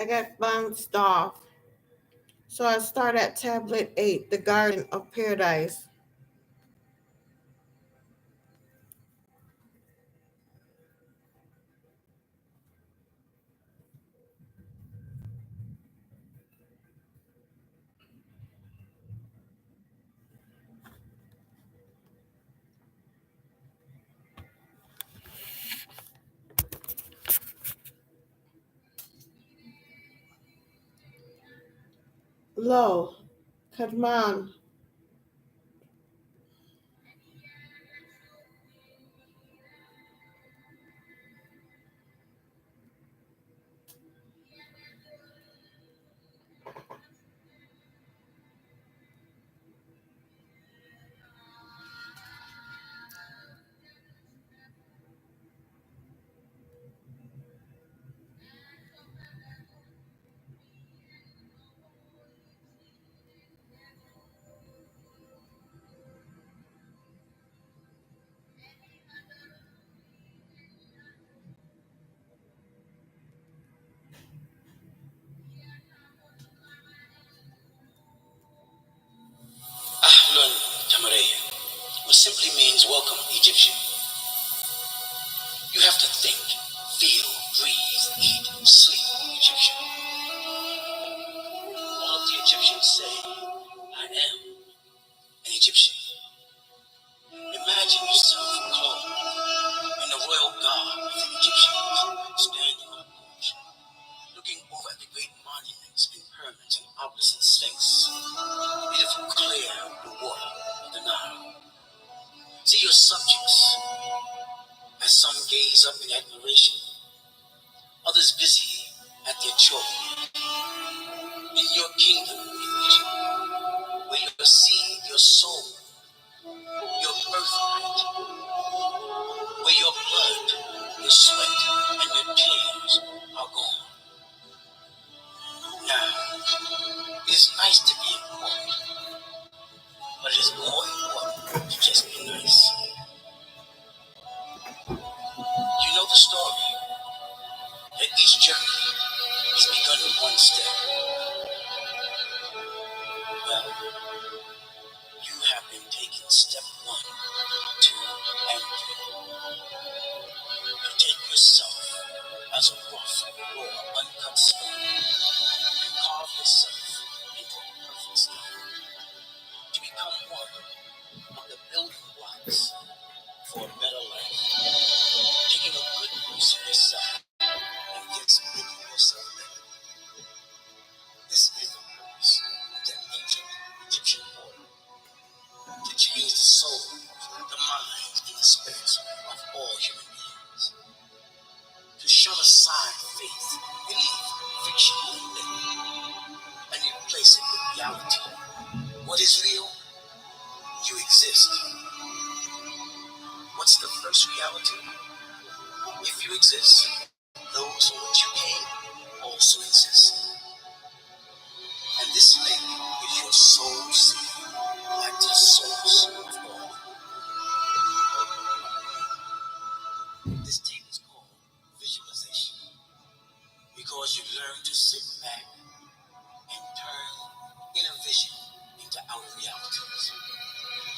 I got bounced off. So I start at tablet 8, the Garden of Paradise. Lo, Kadman. Ahlun Tamareya, which simply means welcome Egyptian. You have to think, feel, breathe, eat, sleep Egyptian. All of the Egyptians say, I am an Egyptian. Imagine yourself clothed in the royal garb of the Egyptians, standing on a porch, looking over at the great monuments and pyramids and obelisks and sphinx, the beautiful clear blue water of the Nile. See your subjects, as some gaze up in admiration, others busy at their chore. In your kingdom in Egypt, where your seed, your soul, your birthright, where your blood, your sweat, and your tears are gone. Now, it is nice to be important, but it is more important to just be nice. You know the story, that each journey is begun with one step. Well, you have been taking step 1, 2, and 3. You take yourself as a rough, raw, uncut stone and carve yourself into a perfect stone to become one of the building blocks for a better life. Taking a good piece of yourself and just making yourself better. This is the purpose of that ancient Egyptian order. To change the soul, the minds, and the spirits of all human beings. To shut aside faith, belief, fiction, and myth, and replace it with reality. What is real? You exist. What's the first reality? If you exist, those from which you came also exist. And this lake is your soul seed, like the source of all. This tape is called visualization, because you learn to sit back and turn inner vision into outer realities.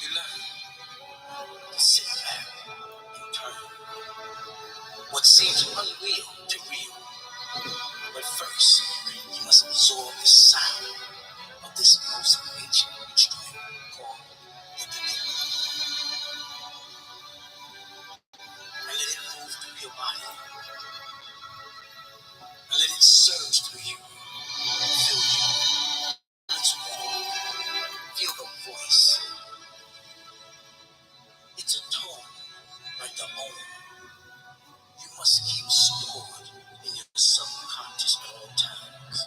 You learn to sit back and turn what seems unreal to real. But first, you must absorb the sound of this most ancient instrument called the duduk, and let it move through your body, and let it surge through you, fill you, transform. Feel the voice. It's a tone like the own. You must keep stored in your subconscious at all times,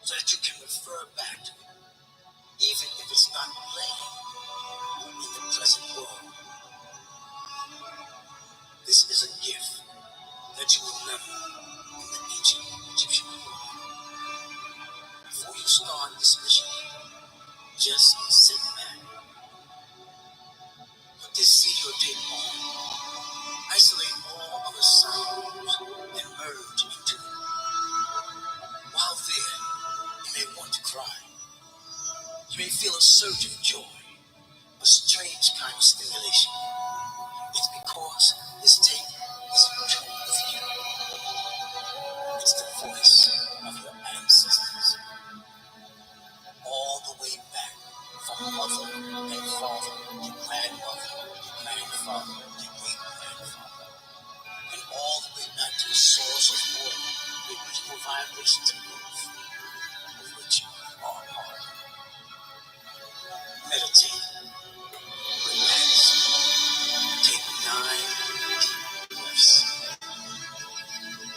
so that you can refer back to it, even if it's not playing in the present world. This is a gift that you will learn in the ancient Egyptian world. Before you start this mission, just sit back, put this CD or tape on, isolate all other sounds, and merge into it. You may feel a surge of joy, a strange kind of stimulation. It's because this tape is in tune with you. It's the voice of your ancestors, all the way back from mother and father to grandmother to grandfather to great grandfather, and all the way back to the source of all the original vibrations of earth, of which you are a part. Meditate, relax, take 9 deep breaths,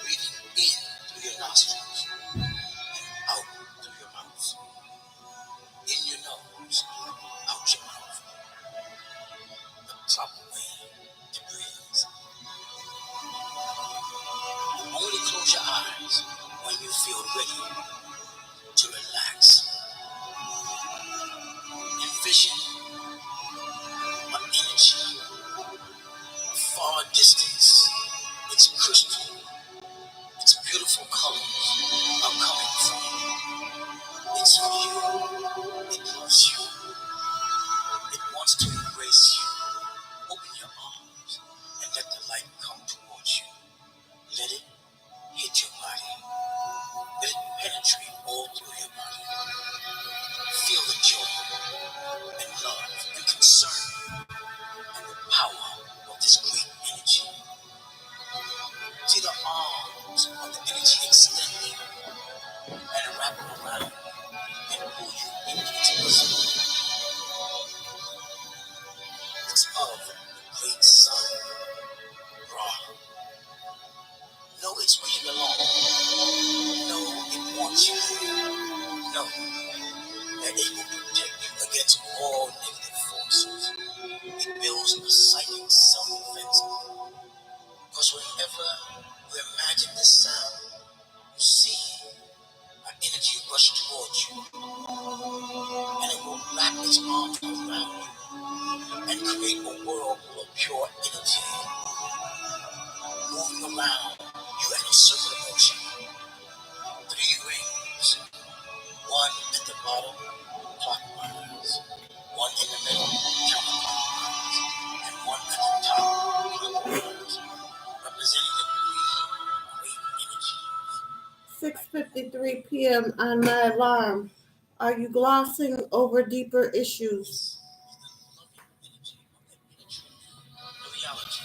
breathing in through your nostrils and out through your mouth. In your nose, out your mouth. The proper way to breathe. Only close your eyes when you feel ready to relax. Envision an energy, a far distance. Its crystal, its beautiful colors are coming from you. It's for you. It loves you. It wants to embrace you. Open your arms and let the light come towards you. Let it hit your body. Let it penetrate all through your body. Feel the joy and love and concern and the power of this great energy. See the arms of the energy extending and wrapping around and pull you into its bosom. It's of the great sun, Ra. Know it's where you belong. Know it wants you there. Know that it will protect you against all negative forces. It builds a psychic self-defense. Because whenever you imagine this sound, you see an energy rush towards you, and it will wrap its arms around you and create a whirlpool of pure energy moving around you in a circular motion. 3 rings, one at the bottom, clockwise, one in the middle, counterclockwise, and one at the top, clockwise, representing the great energy. 6:53 p.m. on my alarm. Are you glossing over deeper issues? The loving energy of that penetrating the reality.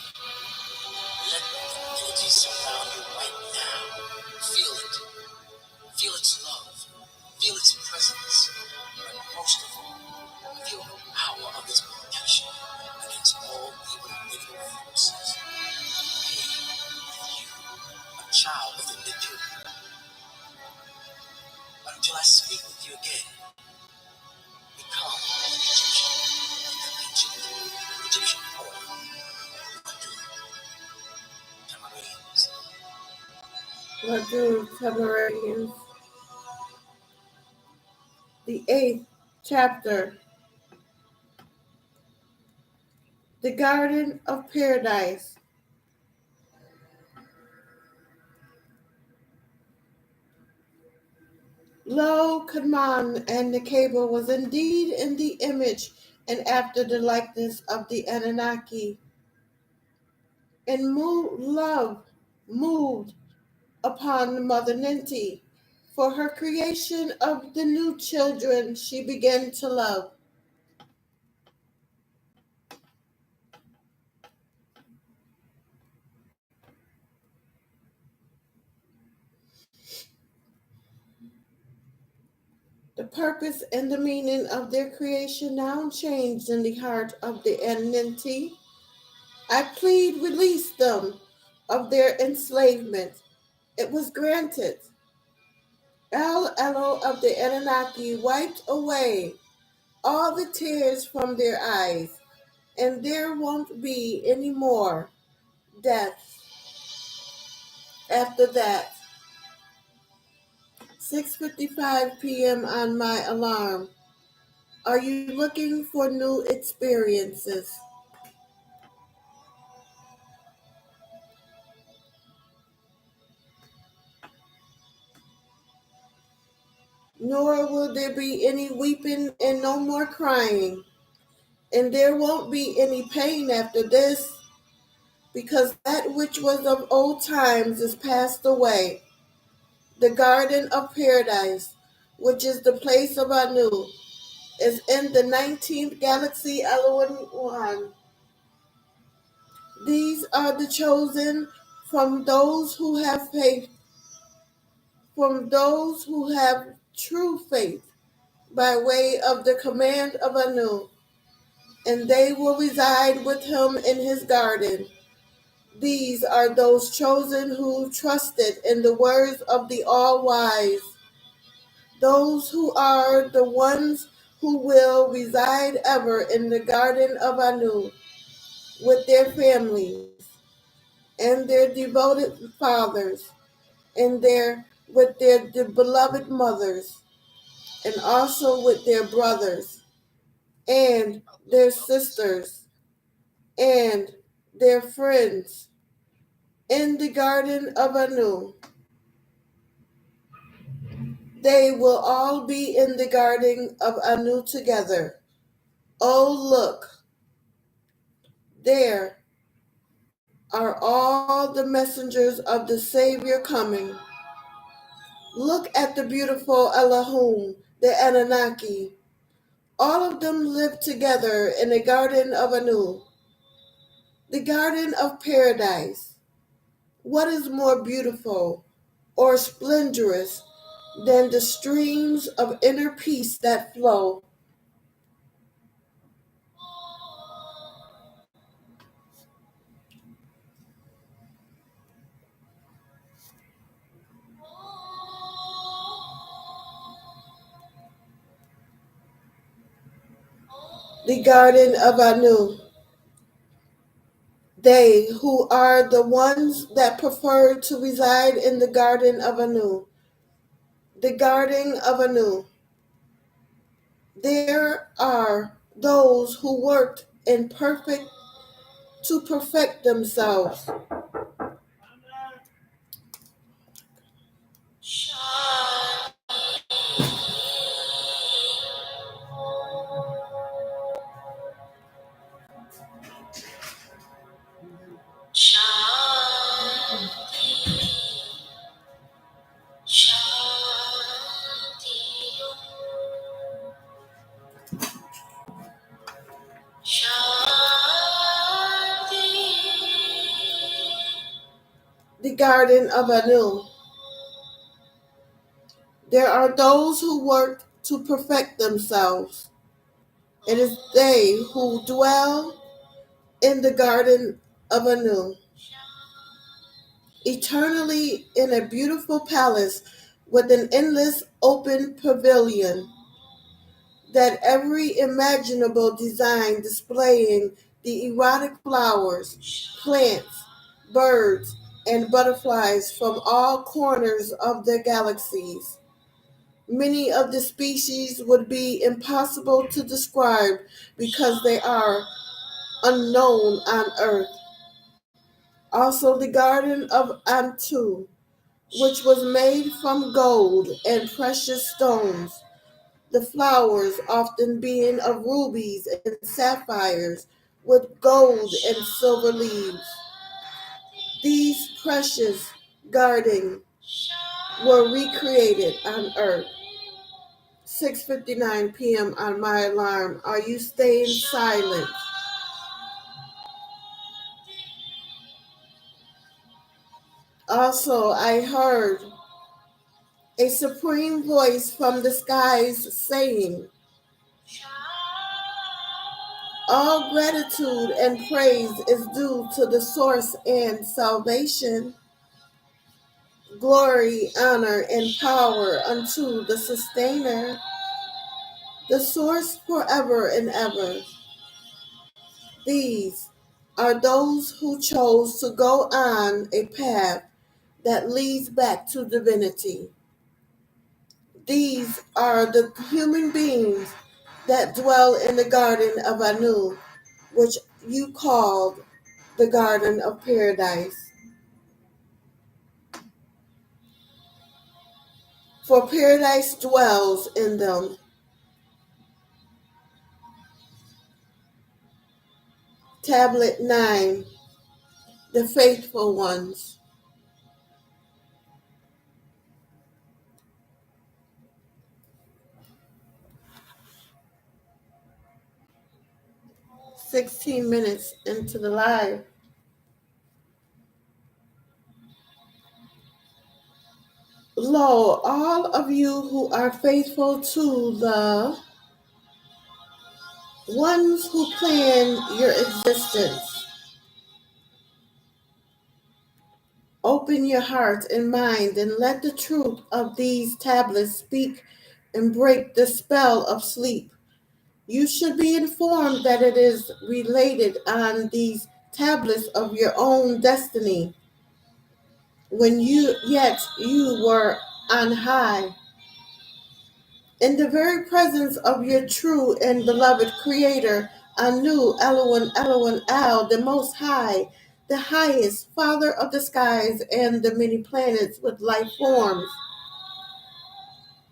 Let the energy surround you right now. Feel it. Feel its love. Feel its presence. But most of all, feel the power of its protection against all evil and negative forces. Here with you, a child of the Nidu. Until I speak with you again, become an Egyptian in the ancient Egyptian poem. Adu, Tamarines. Radu Tamaranians. The 8th chapter. The Garden of Paradise. Lo, Kadmon and Nekeba was indeed in the image and after the likeness of the Anunnaki, and love moved upon Mother Ninti. For her creation of the new children she began to love. The purpose and the meaning of their creation now changed in the heart of the Ninti. I plead release them of their enslavement. It was granted. El Elo of the Anunnaki wiped away all the tears from their eyes, and there won't be any more death after that. 6:55 p.m. on my alarm. Are you looking for new experiences? nor will there be any weeping and no more crying. And there won't be any pain after this, because that which was of old times is passed away. The garden of paradise, which is the place of Anu, is in the 19th galaxy Elohim. These are the chosen from those who have faith, from those who have true faith, by way of the command of Anu, and they will reside with him in his garden. These are those chosen who trusted in the words of the All-Wise, those who are the ones who will reside ever in the garden of Anu with their families and their devoted fathers and with their beloved mothers, and also with their brothers and their sisters and their friends in the garden of Anu. They will all be in the garden of Anu together. Oh, look, there are all the messengers of the Savior coming. Look at the beautiful Elohim, the Anunnaki. All of them live together in the garden of Anu, the garden of paradise. What is more beautiful or splendorous than the streams of inner peace that flow? The garden of Anu. They who are the ones that prefer to reside in the garden of Anu. The garden of Anu. There are those who worked in to perfect themselves. The garden of Anu. There are those who work to perfect themselves. It is they who dwell in the garden of Anu, eternally in a beautiful palace with an endless open pavilion, that every imaginable design displaying the erotic flowers, plants, birds, and butterflies from all corners of the galaxies. Many of the species would be impossible to describe because they are unknown on Earth. Also, the garden of Antu, which was made from gold and precious stones, the flowers often being of rubies and sapphires with gold and silver leaves. These precious gardens were recreated on Earth. 6:59 p.m. on my alarm. Are you staying silent? Also, I heard a supreme voice from the skies saying, all gratitude and praise is due to the source and salvation. Glory, honor, and power unto the sustainer, the source forever and ever. These are those who chose to go on a path that leads back to divinity. These are the human beings that dwell in the garden of Anu, which you called the garden of paradise. for paradise dwells in them. Tablet 9, the faithful ones. "16 minutes into the live. Lo, all of you who are faithful to the ones who plan your existence, open your heart and mind and let the truth of these tablets speak and break the spell of sleep. You should be informed that it is related on these tablets of your own destiny when you were on high, in the very presence of your true and beloved Creator, Anu, Elohim, Elohim, Al, the Most High, the highest, Father of the skies and the many planets with life forms.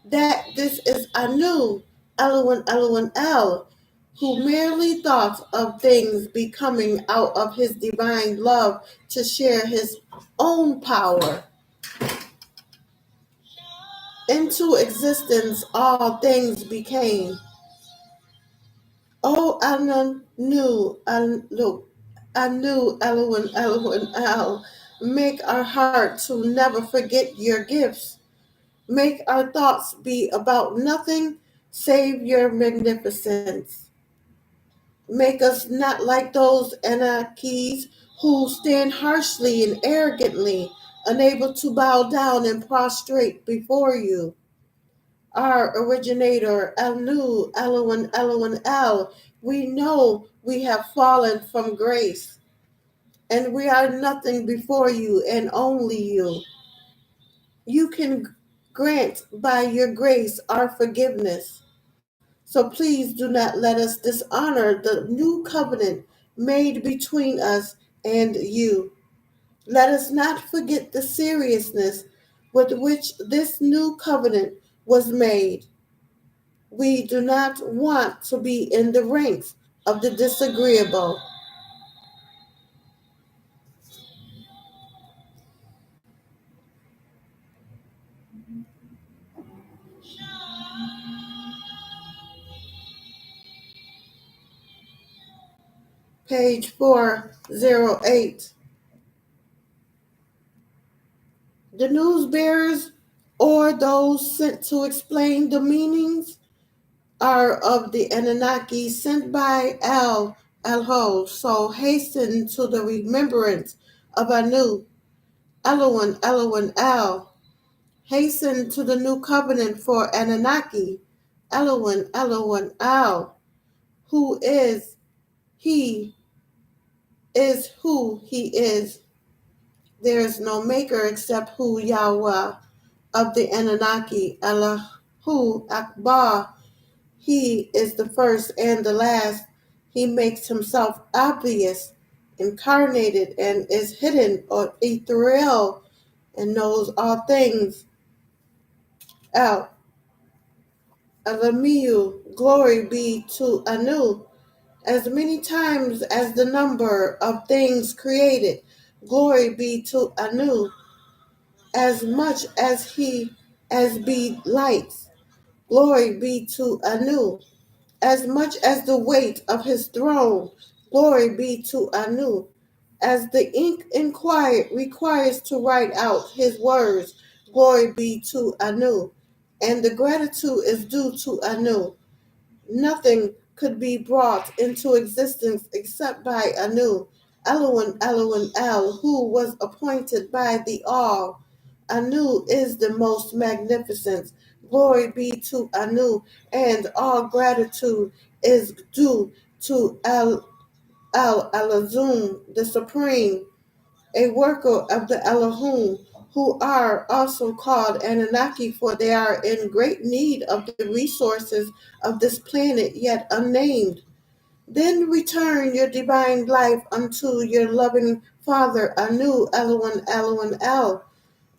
That this is Anu, Elohim, Elohim, El, who merely thought of things becoming out of his divine love to share his own power. Into existence all things became. Oh, Anu, Elohim, Elohim, El, make our heart to never forget your gifts. Make our thoughts be about nothing save your magnificence. Make us not like those Anakis who stand harshly and arrogantly, unable to bow down and prostrate before you. Our originator, Anu, Elohim, Elohim, El, we know we have fallen from grace, and we are nothing before you and only you. You can grant by your grace our forgiveness. So please do not let us dishonor the new covenant made between us and you. Let us not forget the seriousness with which this new covenant was made. We do not want to be in the ranks of the disagreeable. Page 408. The news bearers or those sent to explain the meanings are of the Anunnaki sent by Al-Ho, so hasten to the remembrance of Anu, Elohim, Elohim, Al. Hasten to the new covenant for Anunnaki, Elohim, Elohim, Al, who he is who he is. There is no maker except who Yahweh of the Anunnaki, Allahu Akbar. He is the first and the last. He makes himself obvious, incarnated, and is hidden or ethereal, and knows all things. Al Alamiyu, glory be to Anu, as many times as the number of things created. Glory be to Anu, as much as he as be lights. Glory be to Anu, as much as the weight of his throne. Glory be to Anu, as the ink requires to write out his words. Glory be to Anu, and the gratitude is due to Anu. Nothing could be brought into existence except by Anu, Elohim, Elohim, El, who was appointed by the All. Anu is the most magnificent. Glory be to Anu, and all gratitude is due to Alazum, the Supreme, a worker of the Elohim, who are also called Anunnaki, for they are in great need of the resources of this planet yet unnamed. Then return your divine life unto your loving Father, Anu, Elohim, Elohim, El,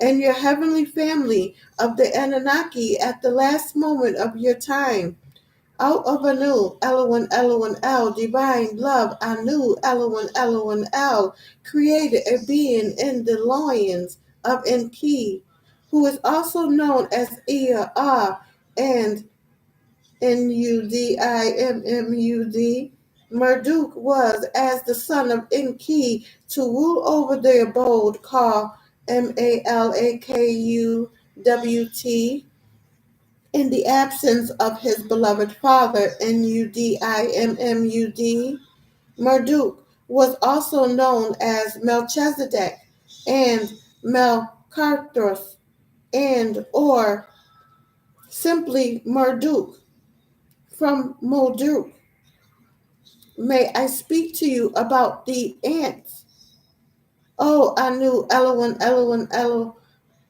and your heavenly family of the Anunnaki at the last moment of your time. Out of Anu, Elohim, Elohim, El, divine love, Anu, Elohim, Elohim, El, created a being in the loins of Enki, who is also known as Ea, Ah, and Nudimmud. Marduk was as the son of Enki to rule over the abode called Malakuwt in the absence of his beloved father Nudimmud. Marduk was also known as Melchizedek and Melkarthus and or simply Marduk from Molduk. May I speak to you about the ants? Oh, Anu, Elohim, Elohim, Elo,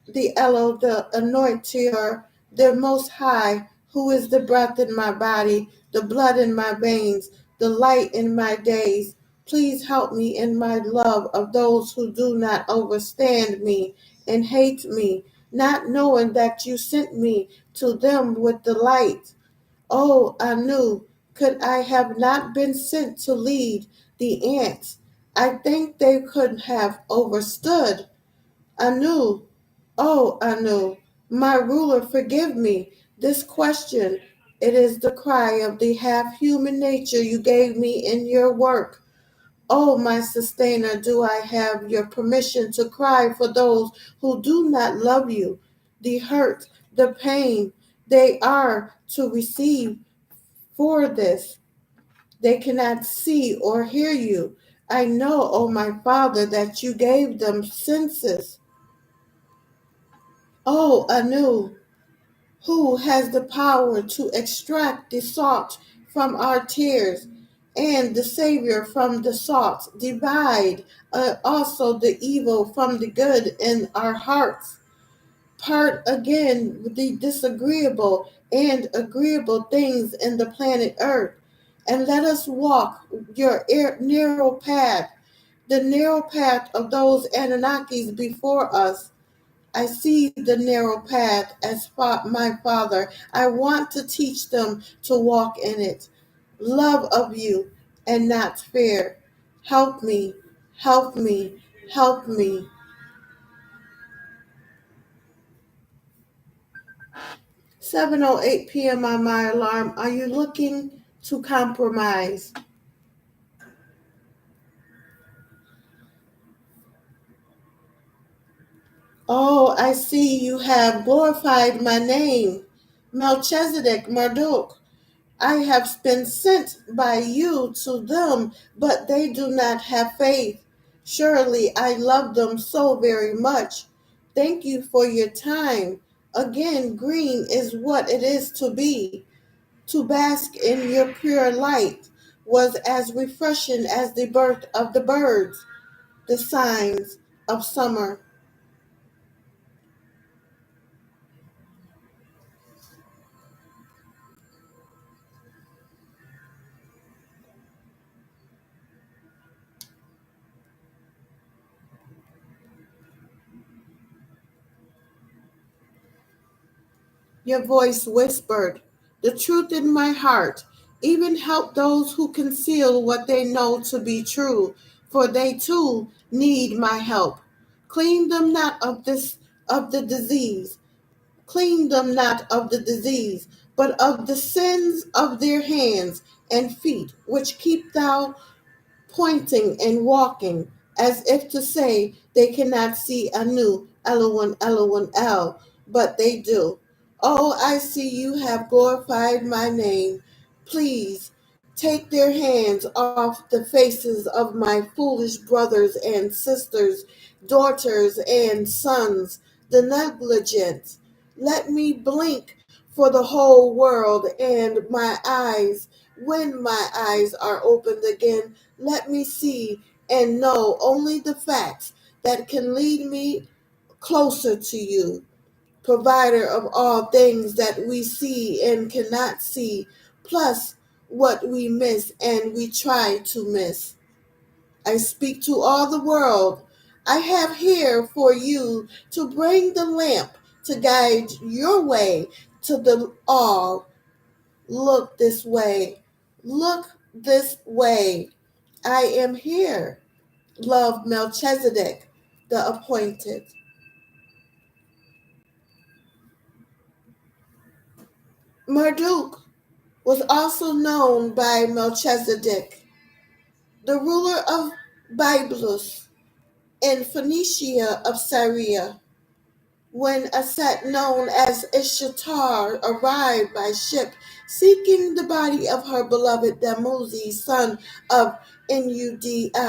the anointer, the Most High, who is the breath in my body, the blood in my veins, the light in my days. Please help me in my love of those who do not understand me and hate me, not knowing that you sent me to them with the light. Oh, Anu, could I have not been sent to lead the ants? I think they could have overstood. Anu, oh Anu, my ruler, forgive me. This question, it is the cry of the half-human nature you gave me in your work. Oh, my sustainer, do I have your permission to cry for those who do not love you? The hurt, the pain they are to receive for this. They cannot see or hear you. I know, O my Father, that you gave them senses. Oh, Anu, who has the power to extract the salt from our tears and the Savior from the salt, divide also the evil from the good in our hearts. Part again the disagreeable and agreeable things in the planet Earth, and let us walk your narrow path, the narrow path of those Anunnakis before us. I see the narrow path as my Father. I want to teach them to walk in it. Love of you and not fear. Help me, help me, help me. 7:08 p.m. on my alarm. Are you looking to compromise? Oh, I see you have glorified my name, Melchizedek Marduk. I have been sent by you to them, but they do not have faith. Surely I love them so very much. Thank you for your time. Again, green is what it is to be. To bask in your pure light was as refreshing as the birth of the birds, the signs of summer. Your voice whispered, the truth in my heart. Even help those who conceal what they know to be true, for they too need my help. Clean them not of the disease. Clean them not of the disease, but of the sins of their hands and feet, which keep thou pointing and walking, as if to say they cannot see Anu, Elohim, Elohim, El, but they do. Oh, I see you have glorified my name. Please take their hands off the faces of my foolish brothers and sisters, daughters and sons, the negligent. Let me blink for the whole world and my eyes. When my eyes are opened again, let me see and know only the facts that can lead me closer to you, provider of all things that we see and cannot see, plus what we miss and we try to miss. I speak to all the world. I have here for you to bring the lamp to guide your way to the all. Look this way. Look this way. I am here. Loved Melchizedek, the appointed. Marduk was also known by Melchizedek, the ruler of Byblos in Phoenicia of Syria. When a set known as Ishtar arrived by ship seeking the body of her beloved Dumuzi, son of Numud,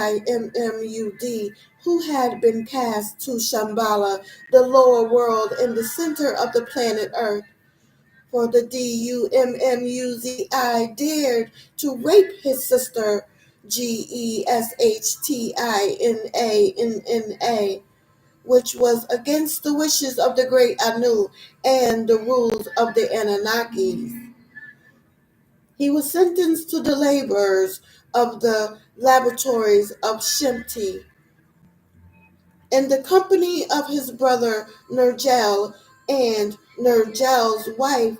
who had been cast to Shambhala, the lower world in the center of the planet Earth, for the Dummuzi dared to rape his sister Geshtinna, which was against the wishes of the great Anu and the rules of the Anunnakis. He was sentenced to the labors of the laboratories of Shemti in the company of his brother Nergal and Nergal's wife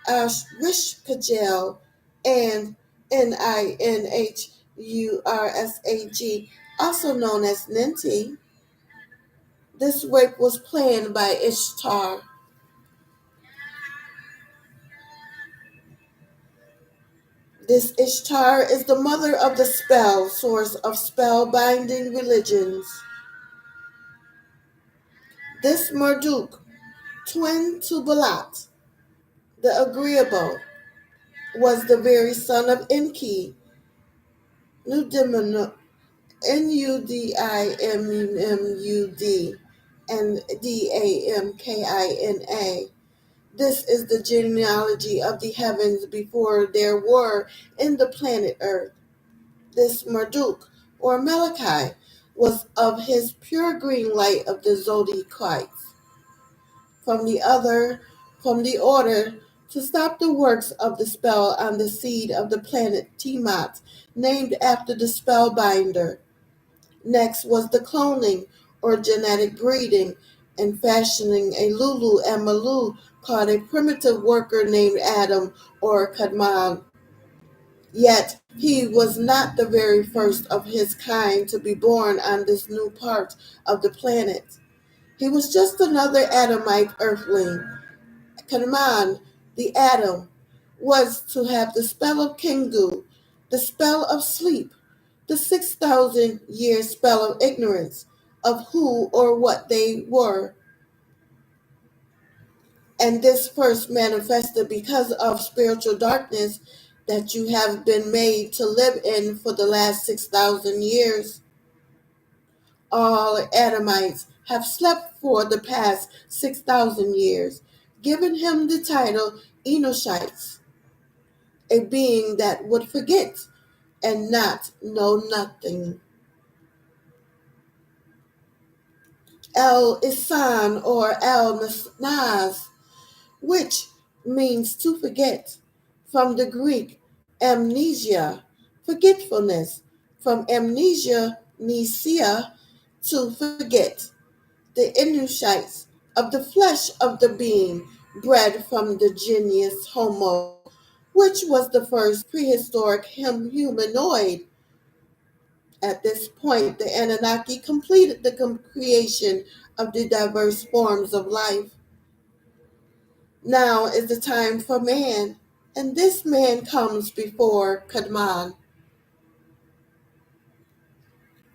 Ashrishkajel and Ninhursag, also known as Ninti. This rape was planned by Ishtar. This Ishtar is the mother of the spell, source of spell-binding religions. This Marduk, twin to Balat, the agreeable, was the very son of Enki, Nudimud, Nudimud, and Damkina. This is the genealogy of the heavens before there were in the planet Earth. This Marduk, or Malachi, was of his pure green light of the Zodiacites. From the order to stop the works of the spell on the seed of the planet Tiamat, named after the spellbinder. Next was the cloning, or genetic breeding, and fashioning a Lulu and Malu called a primitive worker named Adam or Kadmon. Yet he was not the very first of his kind to be born on this new part of the planet. He was just another Adamite earthling. Kadmon, the Adam, was to have the spell of Kingu, the spell of sleep, the 6,000-year spell of ignorance of who or what they were. And this first manifested because of spiritual darkness that you have been made to live in for the last 6,000 years. All Adamites have slept for the past 6,000 years, giving him the title Enoshites, a being that would forget and not know nothing. El Isan or El Nas, which means to forget, from the Greek amnesia, forgetfulness, from amnesia, nesia, to forget, the Inushites of the flesh of the being, bred from the genus Homo, which was the first prehistoric humanoid. At this point, the Anunnaki completed the creation of the diverse forms of life. Now is the time for man, and this man comes before Kadmon.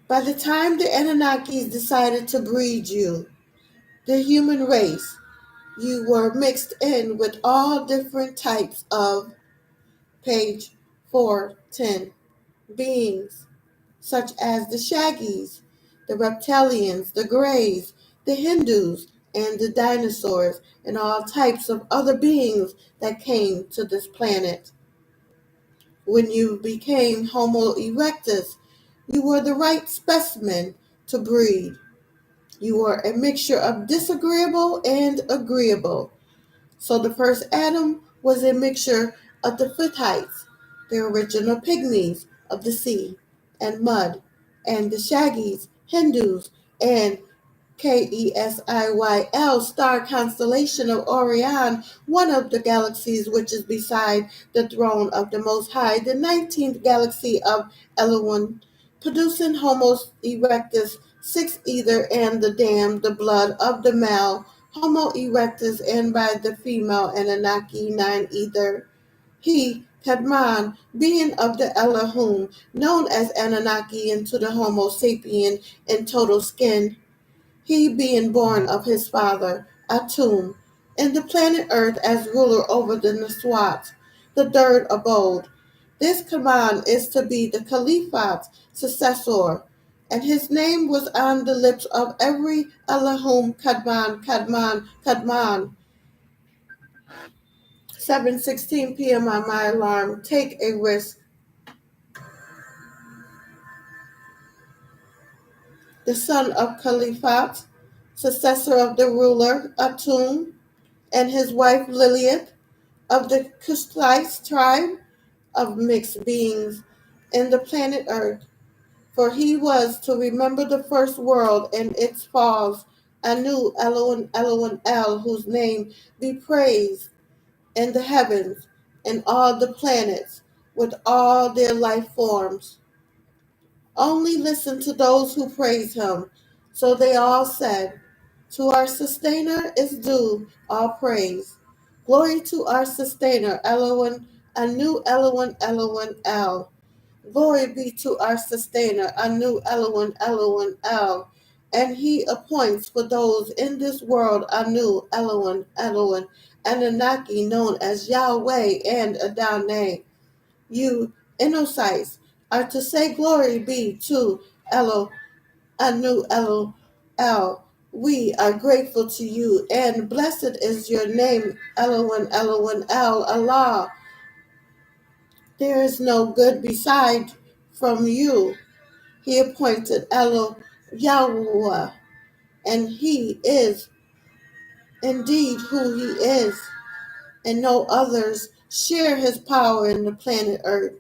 By the time the Anunnakis decided to breed you, the human race, you were mixed in with all different types of page 410 beings, such as the Shaggies, the Reptilians, the Greys, the Hindus, and the dinosaurs, and all types of other beings that came to this planet. When you became Homo erectus, you were the right specimen to breed. You were a mixture of disagreeable and agreeable. So the first Adam was a mixture of the Foothites, the original pygmies of the sea and mud, and the Shaggies, Hindus, and KESIYL star constellation of Orion, one of the galaxies which is beside the throne of the Most High, the 19th galaxy of Elwin, producing Homo erectus, six ether, and the dam, the blood of the male Homo erectus, and by the female Anunnaki, nine ether. He, Kadmon, being of the Elohim, known as Anunnaki, into the Homo sapien in total skin, he being born of his father, Atum, and the planet Earth as ruler over the Naswat, the third abode. This command is to be the Caliphate's successor, and his name was on the lips of every Elohim, Kadmon, Kadmon, Kadmon. 7:16 p.m. on my alarm. Take a risk. The son of Caliphate, successor of the ruler Atum, and his wife Lilith, of the Cushite tribe of mixed beings in the planet Earth, for he was to remember the first world and its falls, Anu Elohim Elohim El, whose name be praised in the heavens and all the planets with all their life forms. Only listen to those who praise him. So they all said, to our sustainer is due all praise. Glory to our sustainer, Elohim, Anu Elohim, Elohim El. Glory be to our sustainer, Anu Elohim, Elohim El. And he appoints for those in this world, Anu Elohim, Elohim, Anunnaki, known as Yahweh and Adonai. You, Inosites, are to say glory be to Elo, Anu Elo, El. We are grateful to you, and blessed is your name, Elohim, Elohim, El, Allah. There is no good beside from you. He appointed Elo, Yahweh, and he is indeed who he is, and no others share his power in the planet Earth.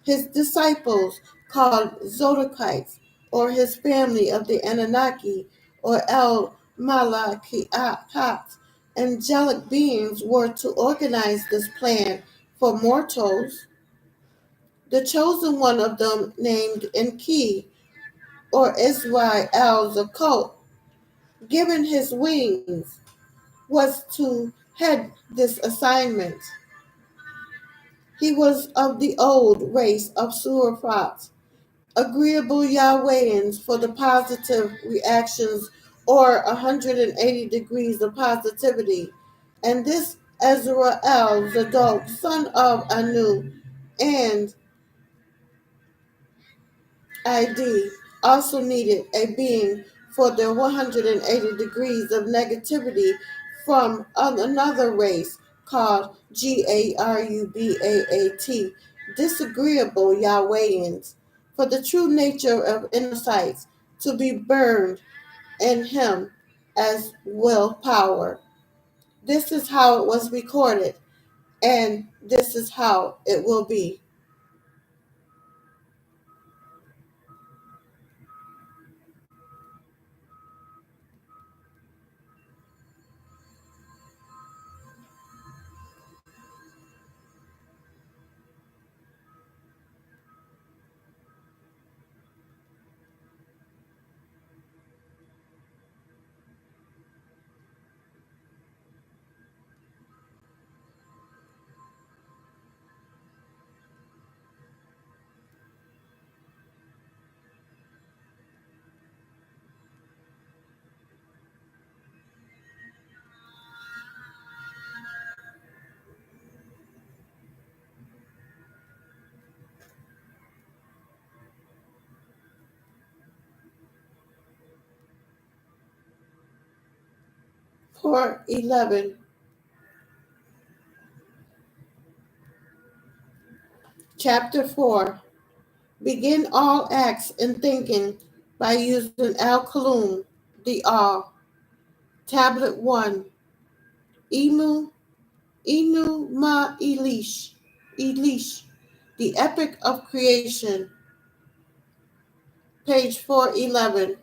His disciples, called Zodokites, or his family of the Anunnaki, or El Malakiat, angelic beings, were to organize this plan for mortals. The chosen one of them, named Enki, or Israel Zakot, given his wings, was to head this assignment. He was of the old race of Surafat, agreeable Yahwehans for the positive reactions, or 180 degrees of positivity. And this Ezra Zadok, son of Anu, and ID, also needed a being for their 180 degrees of negativity from another race called Garubaat, disagreeable Yahwehans, for the true nature of insights to be burned in him as willpower. This is how it was recorded, and this is how it will be. Part 11. Chapter 4. Begin all acts in thinking by using Al-Kalum, the All. Tablet 1. Emu, Inu Ma Elish, the Epic of Creation. Page 411.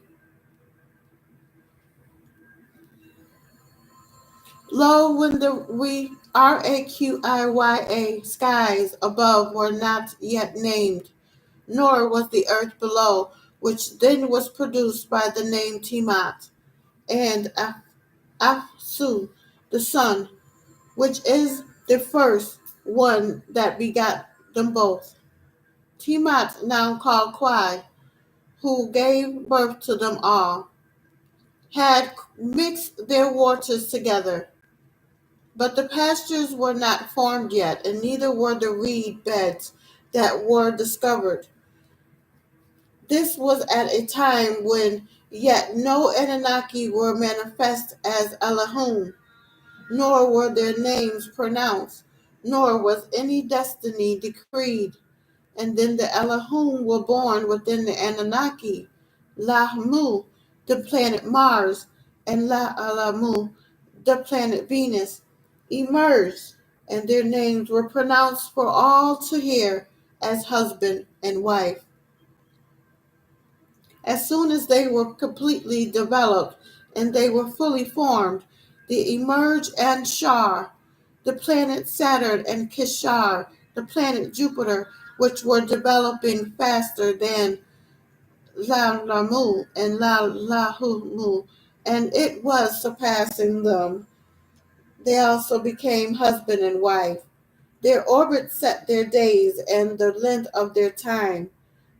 Lo, when the Raqiya skies above were not yet named, nor was the earth below, which then was produced by the name Tiamat, and Apsu, the sun, which is the first one that begot them both. Tiamat, now called Kwai, who gave birth to them all, had mixed their waters together. But the pastures were not formed yet, and neither were the reed beds that were discovered. This was at a time when yet no Anunnaki were manifest as Elohim, nor were their names pronounced, nor was any destiny decreed. And then the Elohim were born within the Anunnaki. Lahmu, the planet Mars, and La Alamu, the planet Venus, emerged, and their names were pronounced for all to hear as husband and wife. As soon as they were completely developed and they were fully formed, they emerged and Shar, the planet Saturn, and Kishar, the planet Jupiter, which were developing faster than Lamu and Lahumu, and it was surpassing them. They also became husband and wife. Their orbits set their days and the length of their time.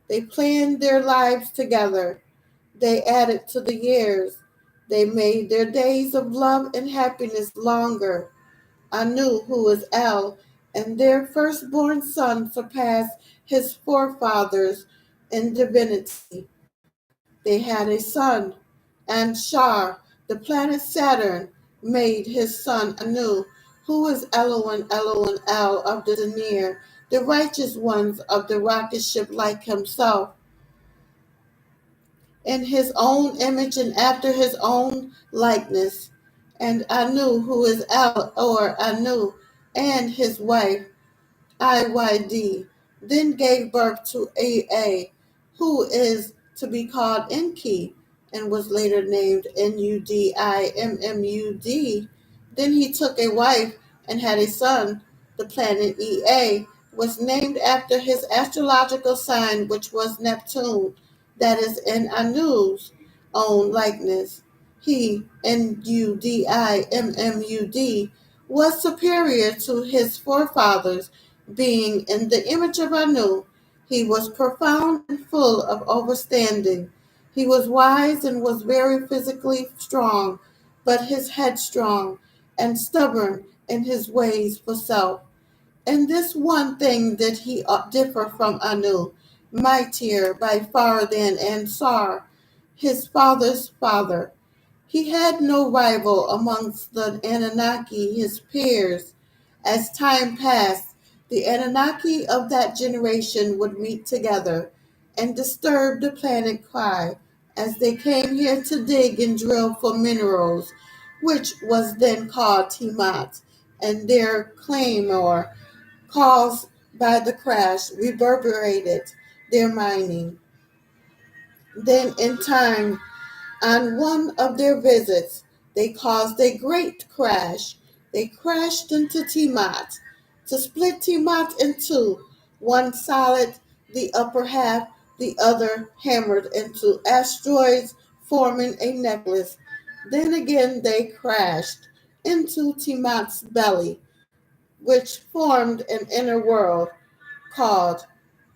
They planned their lives together. They added to the years. They made their days of love and happiness longer. Anu, who is El, and their firstborn son surpassed his forefathers in divinity. They had a son, and Shar, the planet Saturn, made his son Anu, who is Elohim El of the Zanir, the righteous ones of the rocket ship like himself, in his own image and after his own likeness. And Anu, who is El or Anu, and his wife Iyyd, then gave birth to Aa, who is to be called Enki, and was later named Nudimmud. Then he took a wife and had a son. The planet Ea was named after his astrological sign, which was Neptune, that is in Anu's own likeness. He, Nudimmud, was superior to his forefathers, being in the image of Anu. He was profound and full of understanding. He was wise and was very physically strong, but his headstrong and stubborn in his ways for self. In this one thing did he differ from Anu, mightier by far than Ansar, his father's father. He had no rival amongst the Anunnaki, his peers. As time passed, the Anunnaki of that generation would meet together and disturb the planet Kai as they came here to dig and drill for minerals, which was then called Tiamat, and their claymore, caused by the crash, reverberated their mining. Then, in time, on one of their visits, they caused a great crash. They crashed into Tiamat to split Tiamat in two, one solid, the upper half, the other hammered into asteroids, forming a necklace. Then again they crashed into Tiamat's belly, which formed an inner world called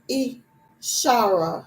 Ishara.